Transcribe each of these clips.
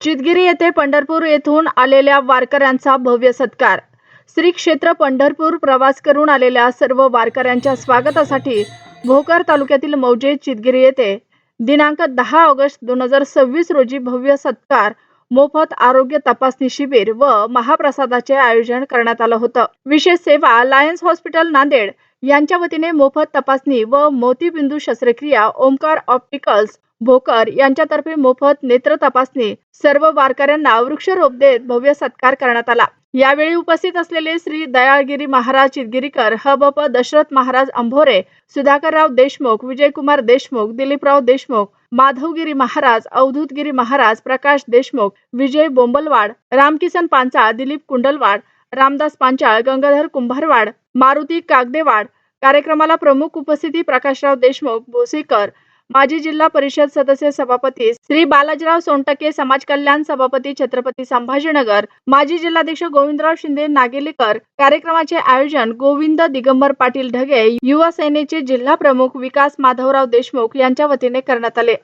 चितगिरी येथे पंढरपूर येथून आलेल्या वारकऱ्यांचा भव्य सत्कार। श्री क्षेत्र पंढरपूर प्रवास करून आलेल्या सर्व वारकऱ्यांच्या स्वागतासाठी भोकर तालुक्यातील मौजे चितगिरी येथे दिनांक 10 ऑगस्ट 2026 रोजी भव्य सत्कार, मोफत आरोग्य तपासणी शिबिर व महाप्रसादाचे आयोजन करण्यात आलं होतं। विशेष सेवा लायन्स हॉस्पिटल नांदेड यांच्या वतीने मोफत तपासणी व मोतीबिंदू शस्त्रक्रिया, ओमकार ऑप्टिकल्स भोकर यांच्यातर्फे मोफत नेत्र तपासणी, सर्व वारकऱ्यांना वृक्षारोपण देत भव्य सत्कार करण्यात आला। यावेळी उपस्थित असलेले श्री दयाळगिरी महाराज चितगिरीकर, हबप दशरथ महाराज अंभोरे, सुधाकरराव देशमुख, विजयकुमार देशमुख, दिलीपराव देशमुख, माधवगिरी महाराज, अवधूतगिरी महाराज, प्रकाश देशमुख, विजय बोंबलवाड, रामकिसन पांचाळ, दिलीप कुंडलवाड, रामदास पांचाळ, गंगाधर कुंभारवाड, मारुती कागदेवाड। कार्यक्रमाला प्रमुख उपस्थिती प्रकाशराव देशमुख, भोसीकर, माजी जिल्हा परिषद सदस्य सभापती श्री बालाजीराव सोनटके, समाज कल्याण सभापती छत्रपती संभाजीनगर, माजी जिल्हाध्यक्ष गोविंदराव शिंदे नागेलीकर। कार्यक्रमाचे आयोजन गोविंद दिगंबर पाटील ढगे, युवा सेनेचे जिल्हा प्रमुख विकास माधवराव देशमुख यांच्या वतीने करण्यात आले।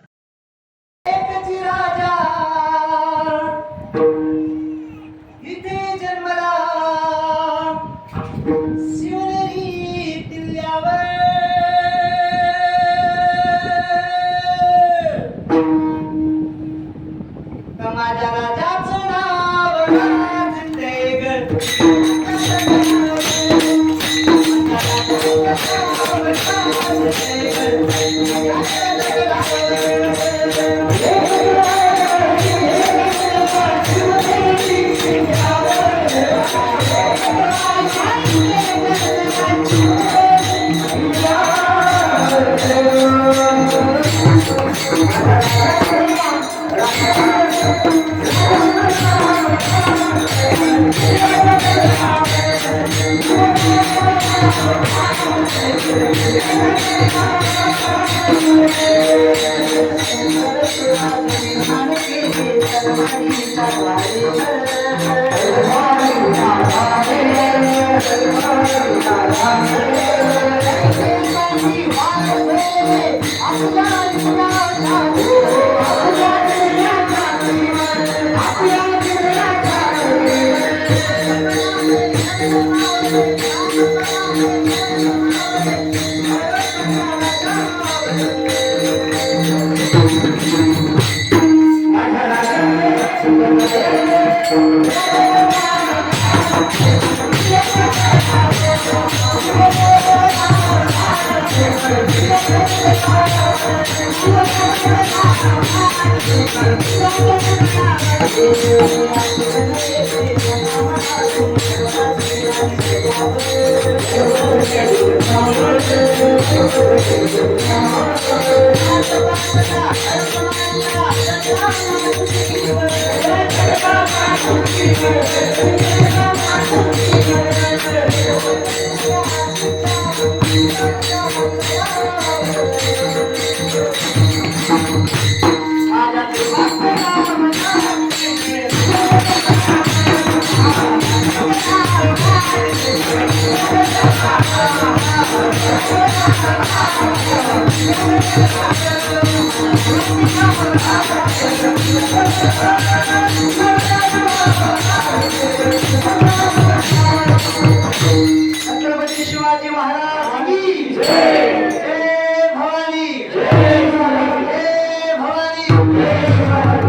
छत्रपती शिवाजी महाराज की जय। जय भवानी, जय भवानी, जय भवानी, जय भवानी।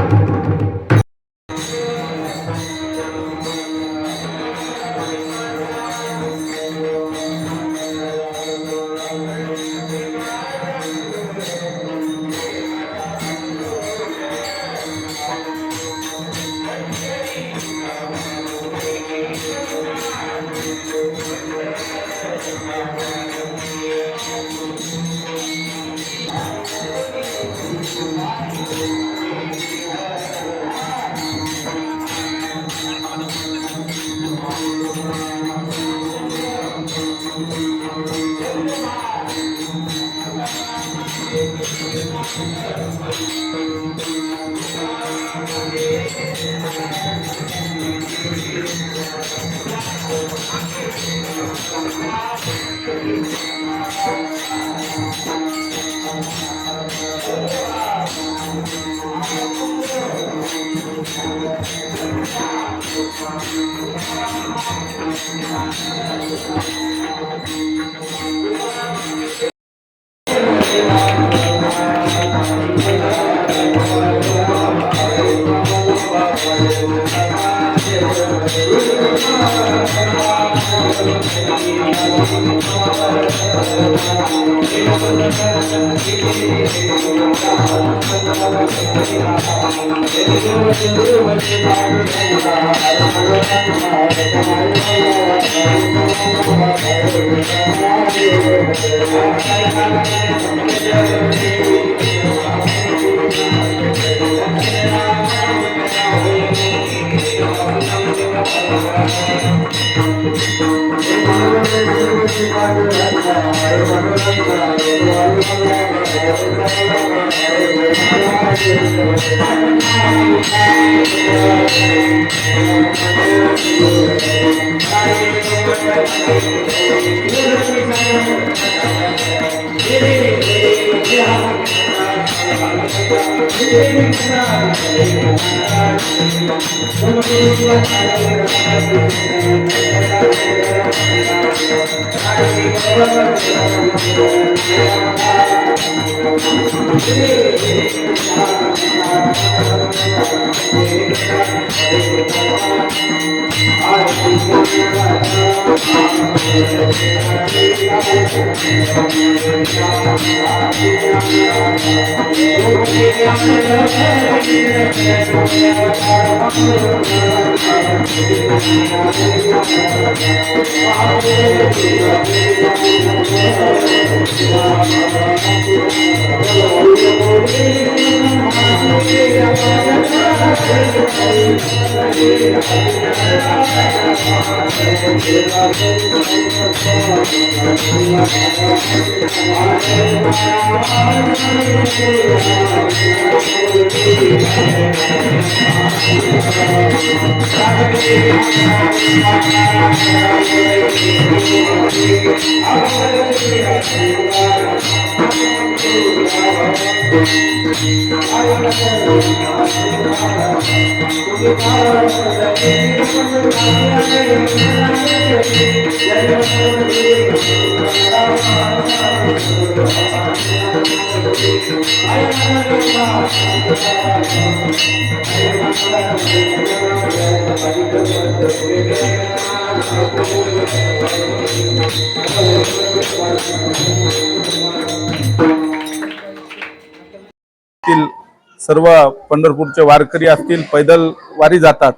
सर्व पंढरपूरचे वारकरी असतील पैदल वारी जातात।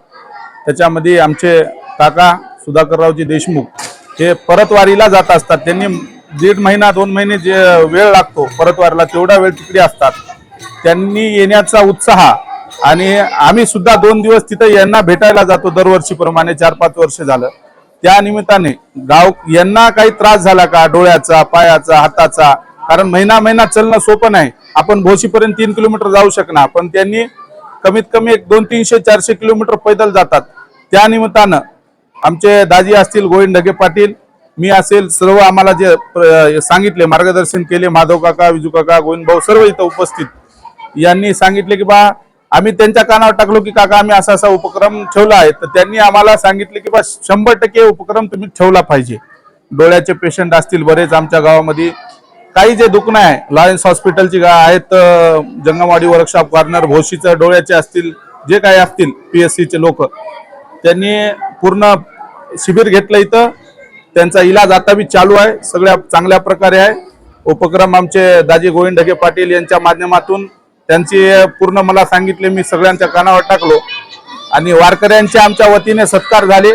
त्याच्यामध्ये आमचे काका सुधाकररावजी देशमुख हे परतवारीला जात असतात। त्यांनी 1.5 महिना 2 महिने जे वेळ लागतो परतवारीला तेवढा वेळ तिकडे असतात। त्यांनी येण्याचा उत्साह आणि आम्ही सुद्धा 2 दिवस तिथे यांना भेटायला जातो दरवर्षीप्रमाणे 4-5 वर्ष झालं। त्या निमित्ताने गाव यांना काही त्रास झाला का डोळ्याचा पायाचा हाताचा, कारण महिना चालणं सोपं नाही। आपण भोशीपर्यंत 3 किलोमीटर जाऊ शकणार, पण त्यांनी कमीत कमी 200-300-400 किलोमीटर पैदल जातात। त्या निमित्तानं आमचे दाजी असतील गोविंद ढगे पाटील, मी असेल, सर्व आम्हाला जे सांगितले मार्गदर्शन केले, माधव काका, विजू काका, गोविंद भाऊ सर्व इथं उपस्थित यांनी सांगितले की बा आम्ही त्यांच्या कानावर टाकलो की काका आम्ही असा उपक्रम ठेवला आहे। तर त्यांनी आम्हाला सांगितले की बा 100% उपक्रम तुम्ही ठेवला पाहिजे। डोळ्याचे पेशंट असतील बरेच आमच्या गावामध्ये, काही जे दुखणं आहे लॉयन्स हॉस्पिटलची आहेत, जंगमवाडी वर्कशॉप कॉर्नर भोशीचं डोळ्याचे असतील, जे काही असतील PSCचे लोक, त्यांनी पूर्ण शिबिर घेतलं इथं। त्यांचा इलाज आता बी चालू आहे, सगळ्या चांगल्या प्रकारे आहे। उपक्रम आमचे दाजी गोविंद ढगे पाटील यांच्या माध्यमातून त्यांची पूर्ण मला सांगितले, मी सगळ्यांच्या कानावर टाकलो आणि वारकऱ्यांचे आमच्या वतीने सत्कार झाले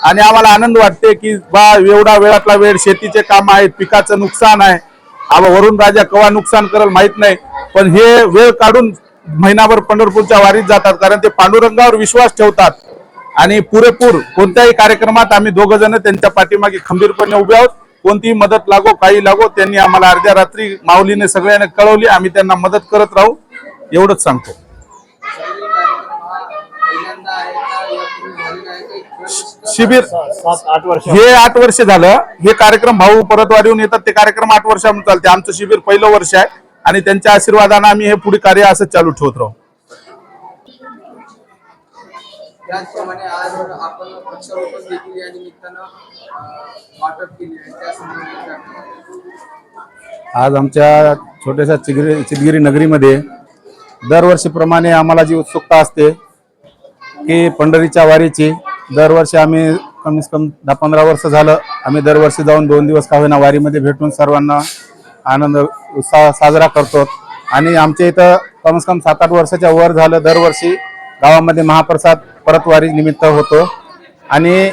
आणि आम्हाला आनंद वाटते की बा एवढा वेळातला वेळ, शेतीचे काम आहेत, पिकाचं नुकसान आहे, वरून राजा कवा नुकसान करेल माहित नाही, पण हे वेळ काढून महिनाभर पंढरपूरच्या वारीत जातात, कारण ते पांडुरंगावर विश्वास ठेवतात आणि पुरेपूर कोणत्याही कार्यक्रमात आम्ही 2 जण त्यांच्या पाठीमागे खंबीरपणे उभे आहोत। कोणतीही मदत लागो काही लागो, त्यांनी आम्हाला अर्ध्या रात्री माऊलीने सगळ्यांना कळवली, आम्ही त्यांना मदत करत राहू, एवढंच सांगतो। शिबिर 7-8 वर्ष हे 8 वर्ष झालं। हे कार्यक्रम भाऊ परतवारीहून येतात, ते कार्यक्रम 8 वर्षांपासून चालते। आमचं शिबिर पहिलं वर्ष आहे आणि त्यांच्या आशीर्वादाने आम्ही हे पुढे कार्य असं चालू ठेवत राहू। त्याचप्रमाणे आज आपण वृक्षारोपण देखील या निमित्तानं वाटप केली आहे त्या संदर्भात आज आमच्या छोट्याशा चितगिरी नगरीमध्ये दरवर्षीप्रमाणे आम्हाला जी उत्सुकता असते की पंढरीच्या वारीची, दरवर्षी आम्ही कमीत कमी 10-15 वर्ष झालं आम्ही दरवर्षी जाऊन 2 दिवस का होईना वारीमध्ये भेटून सर्वांना आनंद उत्साह साजरा करतो. आणि आमच्या इथं कमीत कमी 7-8 वर्षाच्या वर झालं दरवर्षी गावामध्ये महाप्रसाद परत वारी निमित्त होतो. आणि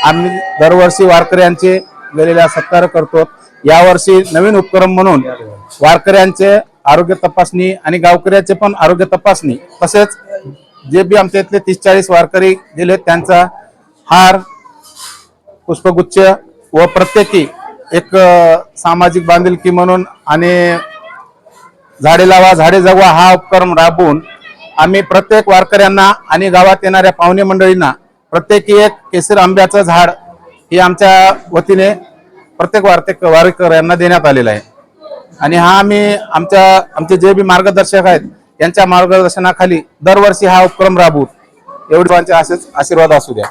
आम्ही दरवर्षी वारकऱ्यांचे गेलेल्या सत्कार करतो. यावर्षी नवीन उपक्रम म्हणून वारकऱ्यांचे आरोग्य तपासणी आणि गावकऱ्याचे पण आरोग्य तपासणी, तसेच जे बी आमच्या इथले 30-40 वारकरी गेले त्यांचा हार, पुष्पगुच्छ व प्रत्येकी एक सामाजिक बांधिलकी म्हणून आणि झाडे लावा झाडे जगवा हा उपक्रम राबवून आम्ही प्रत्येक वारकऱ्यांना आणि गावात येणाऱ्या पाहुणे मंडळींना प्रत्येकी एक केसर आंब्याचं झाड हे आमच्या वतीने प्रत्येक वारकऱ्यांना देण्यात आलेला आहे. आणि हा आम्ही आमचे जे बी मार्गदर्शक आहेत यांच्या मार्गदर्शनाखाली दरवर्षी हा उपक्रम राबवू. एवढे असेच आशीर्वाद असू द्या.